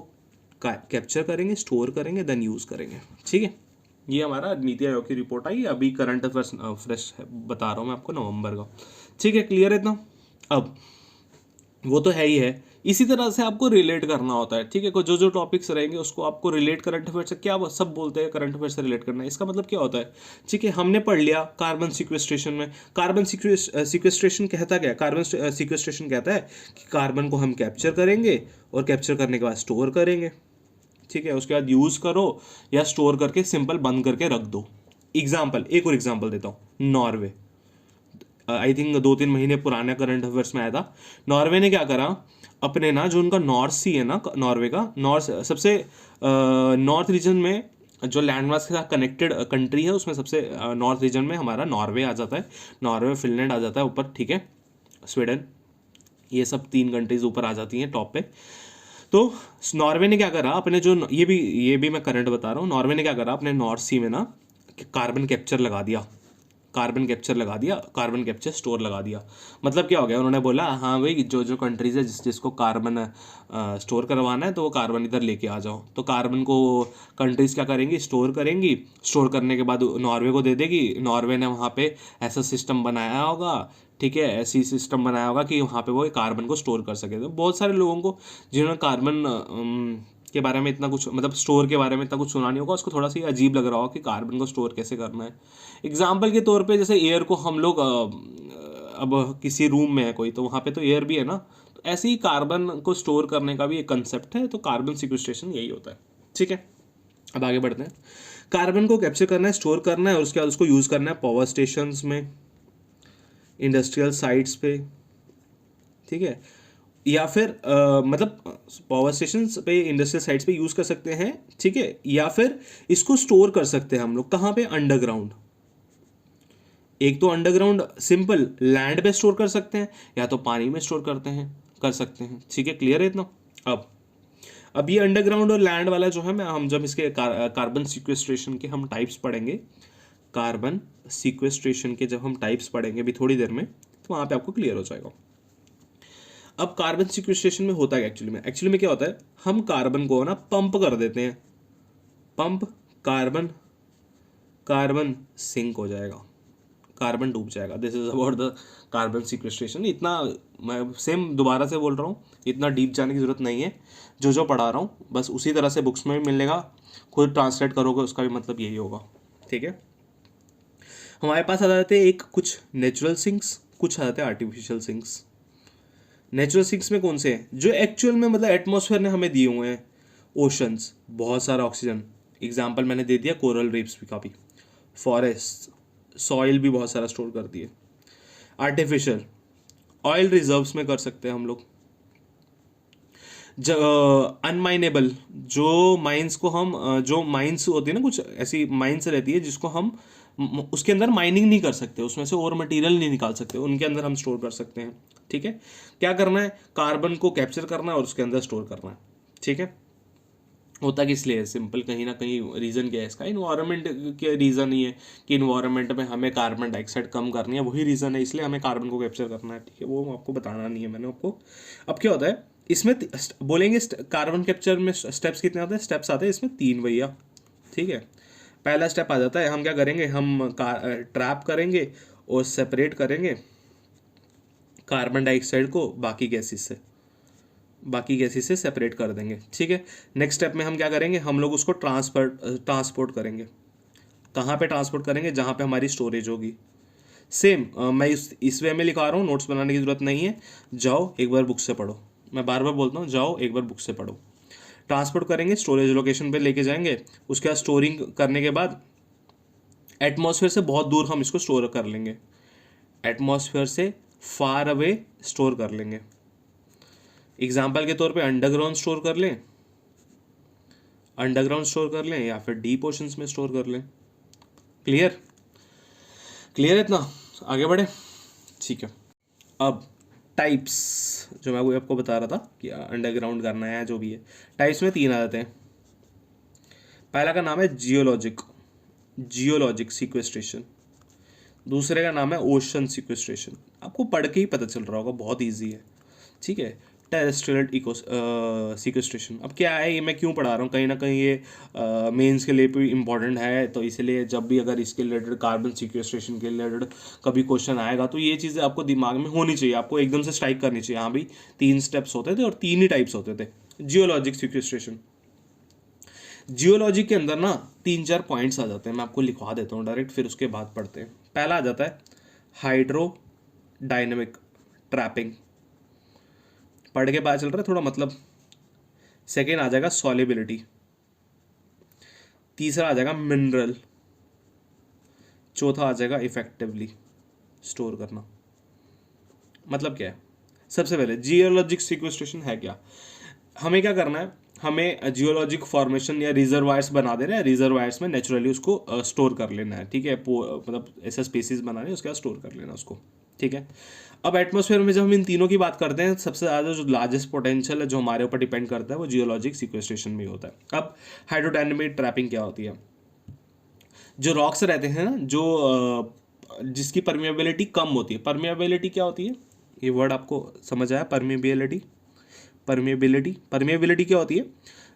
कैप्चर करेंगे, स्टोर करेंगे, देन यूज़ करेंगे, ठीक है। ये हमारा नीति आयोग की रिपोर्ट आई, अभी करंट अफेयर्स फ्रेश बता रहा हूँ मैं आपको, नवंबर का, ठीक है, क्लियर है इतना। अब वो तो है ही है, इसी तरह से आपको रिलेट करना होता है, ठीक है। जो जो टॉपिक्स रहेंगे उसको आपको रिलेट करंट अफेयर से, क्या सब बोलते हैं करंट अफेयर से रिलेट करना है, इसका मतलब क्या होता है, ठीक है। हमने पढ़ लिया कार्बन सिक्वेस्ट्रेशन में, कार्बन सिक्वेस्ट्रेशन कहता क्या है? कार्बन सिक्वेस्ट्रेशन कहता है कि कार्बन को हम कैप्चर करेंगे और कैप्चर करने के बाद स्टोर करेंगे, ठीक है। उसके बाद यूज़ करो या स्टोर करके सिंपल बंद करके रख दो। एग्जाम्पल, एक और एग्जाम्पल देता हूँ, नॉर्वे। आई थिंक 2-3 महीने पुराने करंट अफेयर्स में आया था। नॉर्वे ने क्या करा, अपने ना जो उनका नॉर्थ सी है ना, नॉर्वे का नॉर्थ सबसे नॉर्थ रीजन में जो लैंडमास के साथ कनेक्टेड कंट्री है, उसमें सबसे नॉर्थ रीजन में हमारा नॉर्वे आ जाता है, नॉर्वे फिनलैंड आ जाता है ऊपर, ठीक है, स्वीडन, ये सब 3 कंट्रीज ऊपर आ जाती हैं टॉप पे। तो नॉर्वे ने क्या करा अपने जो, ये भी मैं करंट बता रहा हूँ, नॉर्वे ने क्या करा अपने नॉर्थ सी में ना कार्बन कैप्चर लगा दिया, कार्बन कैप्चर लगा दिया, कार्बन कैप्चर स्टोर लगा दिया। मतलब क्या हो गया, उन्होंने बोला हाँ भाई जो जो कंट्रीज है जिसको कार्बन स्टोर करवाना है तो वो कार्बन इधर लेके आ जाओ। तो कार्बन को कंट्रीज क्या करेंगी, स्टोर करेंगी, स्टोर करने के बाद नॉर्वे को दे देगी। नॉर्वे ने वहाँ पे ऐसा सिस्टम बनाया होगा, ठीक है, ऐसी सिस्टम बनाया होगा कि वहाँ पे वो कार्बन को स्टोर कर सके। तो बहुत सारे लोगों को जिन्होंने कार्बन के बारे में इतना कुछ, मतलब स्टोर के बारे में इतना कुछ सुना नहीं होगा, उसको थोड़ा सा अजीब लग रहा होगा कि कार्बन को स्टोर कैसे करना है। एग्जाम्पल के तौर पे जैसे एयर को हम लोग अब किसी रूम में है कोई, तो वहाँ पे तो एयर भी है ना, तो ऐसे ही कार्बन को स्टोर करने का भी एक कंसेप्ट है। तो कार्बन सिक्वेस्ट्रेशन यही होता है, ठीक है। अब आगे बढ़ते हैं। कार्बन को कैप्चर करना है, स्टोर करना है और उसके बाद उसको यूज़ करना है पावर स्टेशंस में, इंडस्ट्रियल साइट्स पे, ठीक है, या फिर मतलब पावर स्टेशन पे, इंडस्ट्रियल साइट्स पे यूज़ कर सकते हैं, ठीक है, या फिर इसको स्टोर कर सकते हैं हम लोग कहाँ पे, अंडरग्राउंड। एक तो अंडरग्राउंड सिंपल लैंड पे स्टोर कर सकते हैं, या तो पानी में स्टोर कर सकते हैं, ठीक है, क्लियर है इतना। अब ये अंडरग्राउंड और लैंड वाला जो है, मैं हम जब इसके कार्बन सिक्वेस्ट्रेशन के हम टाइप्स पढ़ेंगे, कार्बन सिक्वेस्ट्रेशन के जब हम टाइप्स पढ़ेंगे अभी थोड़ी देर में, तो वहाँ पे आपको क्लियर हो जाएगा। अब कार्बन सिक्वेस्ट्रेशन में होता है एक्चुअली में क्या होता है, हम कार्बन को ना पंप कर देते हैं, पंप, कार्बन, कार्बन सिंक हो जाएगा, कार्बन डूब जाएगा। This is about the carbon sequestration. इतना मैं सेम दोबारा से बोल रहा हूँ, इतना डीप जाने की जरूरत नहीं है, जो जो पढ़ा रहा हूँ बस उसी तरह से बुक्स में भी मिलेगा, खुद ट्रांसलेट करोगे उसका भी मतलब यही होगा, ठीक है। हमारे पास आ जाते हैं एक कुछ नेचुरल सिंक्स, कुछ आ जाते हैं आर्टिफिशियल सिंक्स। नेचुरल सिंक्स में कौन से हैं, जो एक्चुअल में मतलब एटमॉस्फेयर ने हमें दिए हुए हैं, ओशंस, बहुत सारा ऑक्सीजन, एग्जाम्पल मैंने दे दिया कोरल रीफ्स भी, काफ़ी फॉरेस्ट, सॉइल भी बहुत सारा स्टोर कर दिए। आर्टिफिशियल ऑयल रिजर्व्स में कर सकते हैं हम लोग। अनमाइनेबल, जो माइंस को हम जो माइंस होती है ना, कुछ ऐसी माइंस रहती है जिसको हम उसके अंदर माइनिंग नहीं कर सकते, उसमें से और मटेरियल नहीं निकाल सकते, उनके अंदर हम स्टोर कर सकते हैं, ठीक है। क्या करना है, कार्बन को कैप्चर करना है और उसके अंदर स्टोर करना है, ठीक है। होता किस लिए है, सिंपल, कहीं ना कहीं रीज़न क्या है इसका, इन्वायरमेंट के रीज़न ही है कि इन्वायरमेंट में हमें कार्बन डाइऑक्साइड कम करनी है, वही रीज़न है, इसलिए हमें कार्बन को कैप्चर करना है, ठीक है। वो आपको बताना नहीं है मैंने आपको। अब क्या होता है इसमें, बोलेंगे कार्बन कैप्चर में स्टेप्स कितने आते हैं, स्टेप्स आते हैं इसमें 3 भैया, ठीक है। पहला स्टेप आ जाता है, हम क्या करेंगे, हम ट्रैप करेंगे और सेपरेट करेंगे कार्बन डाइऑक्साइड को बाकी गैसेस से सेपरेट कर देंगे, ठीक है। नेक्स्ट स्टेप में हम क्या करेंगे, हम लोग उसको ट्रांसपोर्ट करेंगे। कहाँ पे ट्रांसपोर्ट करेंगे, जहाँ पे हमारी स्टोरेज होगी। सेम मैं इस वे में लिखा रहा हूँ, नोट्स बनाने की जरूरत नहीं है, जाओ एक बार बुक से पढ़ो, मैं बार बार बोलता हूँ, जाओ एक बार बुक से पढ़ो। ट्रांसपोर्ट करेंगे, स्टोरेज लोकेशन पे लेके जाएंगे, उसके बाद स्टोरिंग करने के बाद एटमॉस्फेयर से बहुत दूर हम इसको स्टोर कर लेंगे, एटमॉस्फेयर से फार अवे स्टोर कर लेंगे। एग्जाम्पल के तौर पे अंडरग्राउंड स्टोर कर लें, या फिर डीप ओशंस में स्टोर कर लें। क्लियर है इतना? आगे बढ़े, ठीक है। अब टाइप्स, जो मैं वो आपको बता रहा था कि अंडरग्राउंड करना है, जो भी है, टाइप्स में 3 आ जाते हैं। पहला का नाम है जियोलॉजिक सीक्वेस्ट्रेशन, दूसरे का नाम है ओशन सीक्वेस्ट्रेशन। आपको पढ़ के ही पता चल रहा होगा, बहुत ईजी है, ठीक है। टेरेस्ट्रियल इको सीक्वेस्ट्रेशन, अब क्या है ये, मैं क्यों पढ़ा रहा हूँ, कहीं ना कहीं ये मेंस के लिए भी इम्पॉर्टेंट है, तो इसलिए जब भी अगर इसके रिलेटेड कार्बन सीक्वेस्ट्रेशन के रिलेटेड कभी क्वेश्चन आएगा तो ये चीज़ें आपको दिमाग में होनी चाहिए, आपको एकदम से स्ट्राइक करनी चाहिए। हाँ भाई, 3 स्टेप्स होते थे और 3 ही टाइप्स होते थे। जियोलॉजिक सीक्वेस्ट्रेशन, जियोलॉजी के अंदर ना 3-4 पॉइंट्स आ जाते हैं, मैं आपको लिखवा देता हूँ डायरेक्ट, फिर उसके बाद पढ़ते हैं। पहला आ जाता है हाइड्रो डायनेमिक ट्रैपिंग, पढ़ के पता चल रहा है थोड़ा मतलब। सेकेंड आ जाएगा सॉल्युबिलिटी, तीसरा आ जाएगा मिनरल, चौथा आ जाएगा इफेक्टिवली स्टोर करना। मतलब क्या है? सबसे पहले जियोलॉजिक सीक्वेस्ट्रेशन है क्या, हमें क्या करना है, हमें जियोलॉजिक फॉर्मेशन या रिजर्वायर्स बना दे रहे हैं, रिजर्वायर्स में नेचुरली उसको स्टोर कर लेना है, ठीक है। मतलब ऐसा स्पेसिस बनाने हैं, उसके बाद स्टोर कर लेना उसको, ठीक है। अब एटमॉस्फेयर में जब हम इन तीनों की बात करते हैं, सबसे ज़्यादा जो लार्जेस्ट पोटेंशियल है जो हमारे ऊपर डिपेंड करता है वो जियोलॉजिक सीक्वेस्ट्रेशन में होता है। अब हाइड्रोडायनेमिक ट्रैपिंग क्या होती है, जो रॉक्स रहते हैं ना, जो जिसकी परमिएबिलिटी कम होती है, परमिएबिलिटी क्या होती है, ये वर्ड आपको समझ आया, परमिएबिलिटी क्या होती है,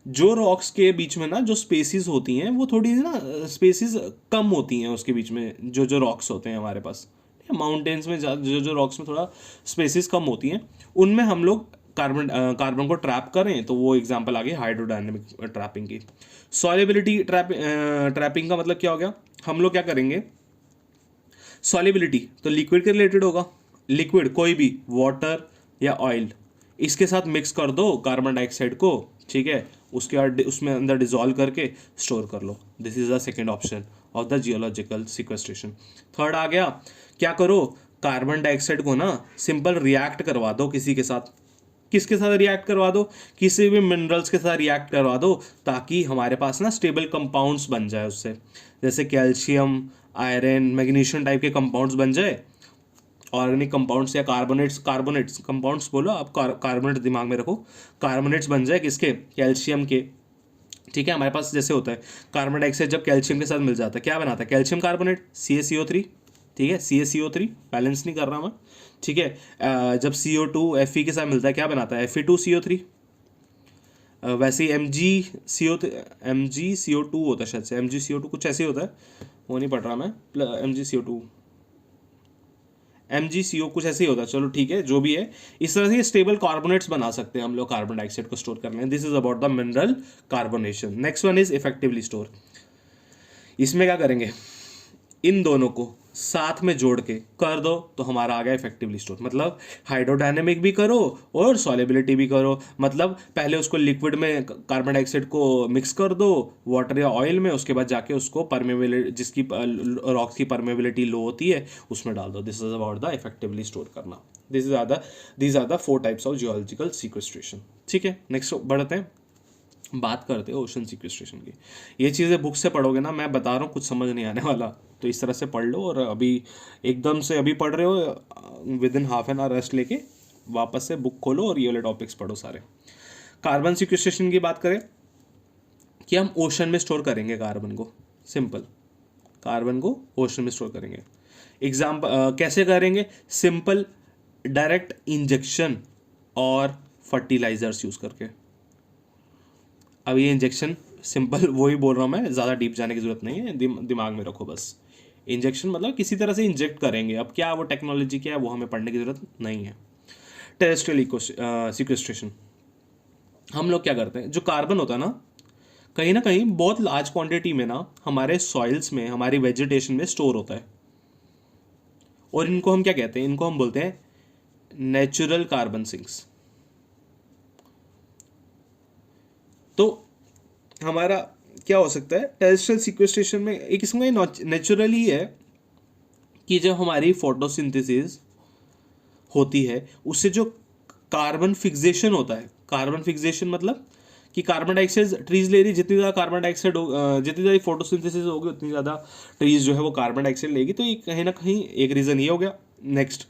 जो रॉक्स के बीच में ना जो स्पेसिस होती हैं वो थोड़ी ना स्पेसिस कम होती हैं उसके बीच में, जो रॉक्स होते हैं हमारे पास माउंटेन्स में, जो रॉक्स में थोड़ा स्पेसिस कम होती हैं, उनमें हम लोग कार्बन को ट्रैप करें, तो वो एग्जांपल आ गई हाइड्रोडायनेमिक ट्रैपिंग की। सॉल्युबिलिटी ट्रैपिंग का मतलब क्या हो गया, हम लोग क्या करेंगे, सॉल्युबिलिटी तो लिक्विड के रिलेटेड होगा, लिक्विड कोई भी वाटर या ऑयल, इसके साथ मिक्स कर दो कार्बन डाइऑक्साइड को, ठीक है, उसके बाद उसमें अंदर डिजोल्व करके स्टोर कर लो। This is the second option of the geological sequestration. Third आ गया, क्या करो, कार्बन डाइऑक्साइड को ना सिंपल रिएक्ट करवा दो किसी के साथ, किसके साथ रिएक्ट करवा दो, किसी भी मिनरल्स के साथ रिएक्ट करवा दो, ताकि हमारे पास ना स्टेबल कंपाउंड्स बन जाए उससे, जैसे कैल्शियम, आयरन, मैग्नीशियम टाइप के कंपाउंड्स बन जाए, ऑर्गेनिक कंपाउंड्स या कार्बोनेट्स कंपाउंड्स बोलो आप, कार्बोनेट दिमाग में रखो, कार्बोनेट्स बन जाए किसके, कैल्शियम के, ठीक है। हमारे पास जैसे होता है कार्बन डाइऑक्साइड जब कैल्शियम के साथ मिल जाता है क्या बनाता है, कैल्शियम कार्बोनेट, CaCO3, ठीक है, CaCO3, बैलेंस नहीं कर रहा मैं, ठीक है। जब CO2 Fe के साथ मिलता है क्या बनाता है, Fe2CO3, वैसे ही MgCO2 होता है, शायद से MgCO2 कुछ ऐसे होता है, वो नहीं पढ़ रहा मैं, MgCO कुछ ऐसे ही होता है, चलो ठीक है, जो भी है, इस तरह से स्टेबल कार्बोनेट्स बना सकते हैं हम लोग कार्बन डाइऑक्साइड को स्टोर करने में। This is about the mineral carbonation. Next one is effectively store, इसमें क्या करेंगे, इन दोनों को साथ में जोड़ के कर दो तो हमारा आ गया इफेक्टिवली स्टोर, मतलब हाइड्रोडायनेमिक भी करो और सॉल्युबिलिटी भी करो, मतलब पहले उसको लिक्विड में कार्बन डाइऑक्साइड को मिक्स कर दो वाटर या ऑयल में, उसके बाद जाके उसको परमेबिलिटी, जिसकी रॉक्स की परमेबिलिटी लो होती है, उसमें डाल दो। This is about the effectively store करना। These are the 4 types of geological sequestration, ठीक है। नेक्स्ट बढ़ते हैं, बात करते हैं ओशन सीक्वेस्ट्रेशन की। ये चीज़ें बुक से पढ़ोगे ना, मैं बता रहा हूँ कुछ समझ नहीं आने वाला, तो इस तरह से पढ़ लो, और अभी एकदम से अभी पढ़ रहे हो with in half an hour rest लेके वापस से बुक खोलो और ये वाले टॉपिक्स पढ़ो सारे। कार्बन सीक्वेस्ट्रेशन की बात करें कि हम ओशन में स्टोर करेंगे कार्बन को, सिंपल, कार्बन को ओशन में स्टोर करेंगे। एग्जाम्पल कैसे करेंगे, सिंपल डायरेक्ट इंजेक्शन और फर्टिलाइजर्स यूज़ करके। अब ये इंजेक्शन सिंपल वही बोल रहा हूँ मैं, ज़्यादा डीप जाने की जरूरत नहीं है, दिमाग में रखो बस। इंजेक्शन मतलब किसी तरह से इंजेक्ट करेंगे, अब क्या वो टेक्नोलॉजी क्या है वो हमें पढ़ने की जरूरत नहीं है। टेरेस्ट्रियल सीक्वेस्ट्रेशन, हम लोग क्या करते हैं, जो कार्बन होता है ना कहीं बहुत लार्ज क्वांटिटी में ना हमारे सॉइल्स में, हमारी वेजिटेशन में स्टोर होता है, और इनको हम क्या कहते हैं, इनको हम बोलते हैं नेचुरल कार्बन सिंक्स। तो हमारा क्या हो सकता है टेरेस्ट्रियल सीक्वेस्ट्रेशन में, एक किस्म का नेचुरली है कि जब हमारी फोटोसिंथेसिस होती है उससे जो कार्बन फिक्सेशन होता है, कार्बन फिक्सेशन मतलब कि कार्बन डाइऑक्साइड ट्रीज ले रही, जितनी ज़्यादा कार्बन डाइऑक्साइड जितनी ज़्यादा फोटोसिंथेसिस होगी उतनी ज़्यादा ट्रीज जो है वो कार्बन डाइऑक्साइड लेगी, तो ये कहीं ना कहीं एक रीज़न ये हो गया। नेक्स्ट,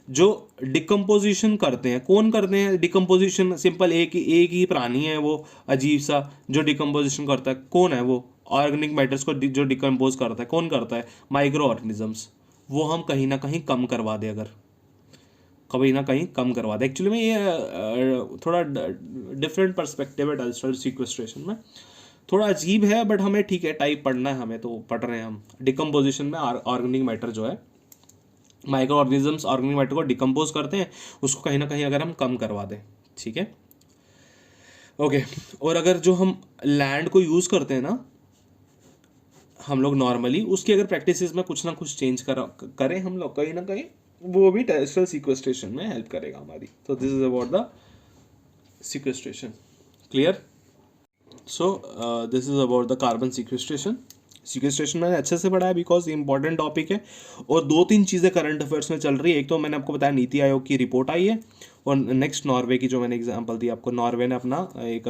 जो डिकम्पोजिशन करते हैं, कौन करते हैं डिकम्पोजिशन? सिंपल, एक ही प्राणी है वो अजीब सा जो डिकम्पोजिशन करता है। कौन है वो? ऑर्गेनिक मैटर्स को जो डिकम्पोज करता है, कौन करता है? Micro organisms. वो हम कहीं ना कहीं कम करवा दें, अगर कभी ना कहीं कम करवा दे। एक्चुअली में ये थोड़ा डिफरेंट पर्सपेक्टिव है डाइस्टल सीक्वेस्ट्रेशन में, थोड़ा अजीब है, बट हमें ठीक है, टाइप पढ़ना है हमें, तो पढ़ रहे हैं हम। डिकम्पोजिशन में ऑर्गेनिक मैटर जो है, माइक्रो ऑर्गेनिजम्स ऑर्गेनिक मैटर को डिकम्पोज करते हैं, उसको कहीं ना कहीं अगर हम कम करवा दें, ठीक है, ओके। और अगर जो हम लैंड को यूज़ करते हैं ना हम लोग नॉर्मली, उसकी अगर प्रैक्टिसेस में कुछ ना कुछ चेंज करें हम लोग, कहीं ना कहीं वो भी टेरेस्ट्रियल सीक्वेस्ट्रेशन में हेल्प करेगा हमारी। तो this is about the sequestration, clear? So this is about the carbon sequestration. Sequestration मैंने अच्छे से पढ़ा है बिकॉज इंपॉर्टेंट टॉपिक है, और दो तीन चीज़ें करंट अफेयर्स में चल रही है। एक तो मैंने आपको बताया नीति आयोग की रिपोर्ट आई है, और नेक्स्ट नॉर्वे की जो मैंने एग्जांपल दी आपको, नॉर्वे ने अपना एक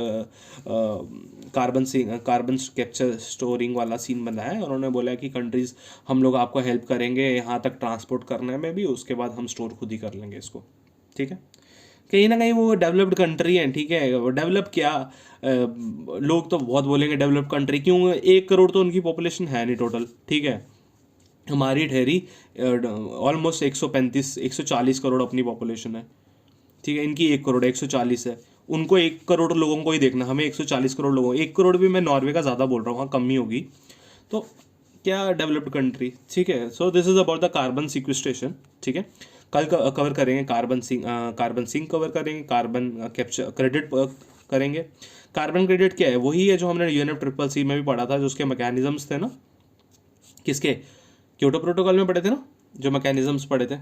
कार्बन कैप्चर स्टोरिंग वाला सीन बनाया है, और उन्होंने बोला है कि कंट्रीज़ हम लोग आपको हेल्प करेंगे यहाँ तक ट्रांसपोर्ट करने में भी, उसके बाद हम स्टोर खुद ही कर लेंगे इसको, ठीक है। कहीं ना कहीं वो डेवलप्ड कंट्री है, ठीक है। डेवलप क्या, लोग तो बहुत बोलेंगे डेवलप कंट्री क्यों, 1 करोड़ तो उनकी पॉपुलेशन है नहीं टोटल, ठीक है। हमारी ठहरी ऑलमोस्ट 140 करोड़ अपनी पॉपुलेशन है, ठीक है। इनकी 1 करोड़, 140 है। उनको 1 करोड़ लोगों को ही देखना, हमें 140 करोड़ लोगों, 1 करोड़ भी मैं नॉर्वे का ज़्यादा बोल रहा हूँ, हाँ कम ही होगी, तो क्या डेवलप्ड कंट्री, ठीक है। So this is about the carbon sequestration, ठीक है। कल कवर करेंगे कार्बन सिंक कवर करेंगे, कार्बन कैप्चर क्रेडिट करेंगे। कार्बन क्रेडिट क्या है? वही है जो हमने UNFCCC में भी पढ़ा था, जो उसके मैकेनिज्म्स थे ना, किसके, क्योटो प्रोटोकॉल में पढ़े थे ना, जो मैकेनिज्म्स पढ़े थे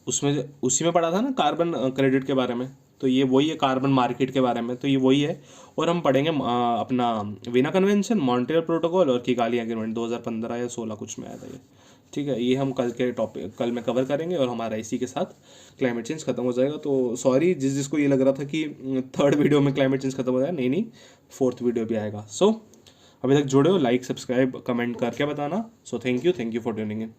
उसमें, उसी में पढ़ा था ना कार्बन क्रेडिट के बारे में। तो ये वही है कार्बन मार्केट के बारे में, तो ये वही है। और हम पढ़ेंगे अपना वीना कन्वेंशन, मॉन्ट्रियल प्रोटोकॉल और किगाली एग्रीमेंट 2015 या 16 कुछ में आया था ये, ठीक है। ये हम कल के टॉपिक कल में कवर करेंगे, और हमारा इसी के साथ क्लाइमेट चेंज खत्म हो जाएगा। तो सॉरी जिसको ये लग रहा था कि थर्ड वीडियो में क्लाइमेट चेंज खत्म हो जाएगा, नहीं, फोर्थ वीडियो भी आएगा। सो अभी तक जुड़े हो, लाइक सब्सक्राइब कमेंट करके बताना। So thank you for tuning in.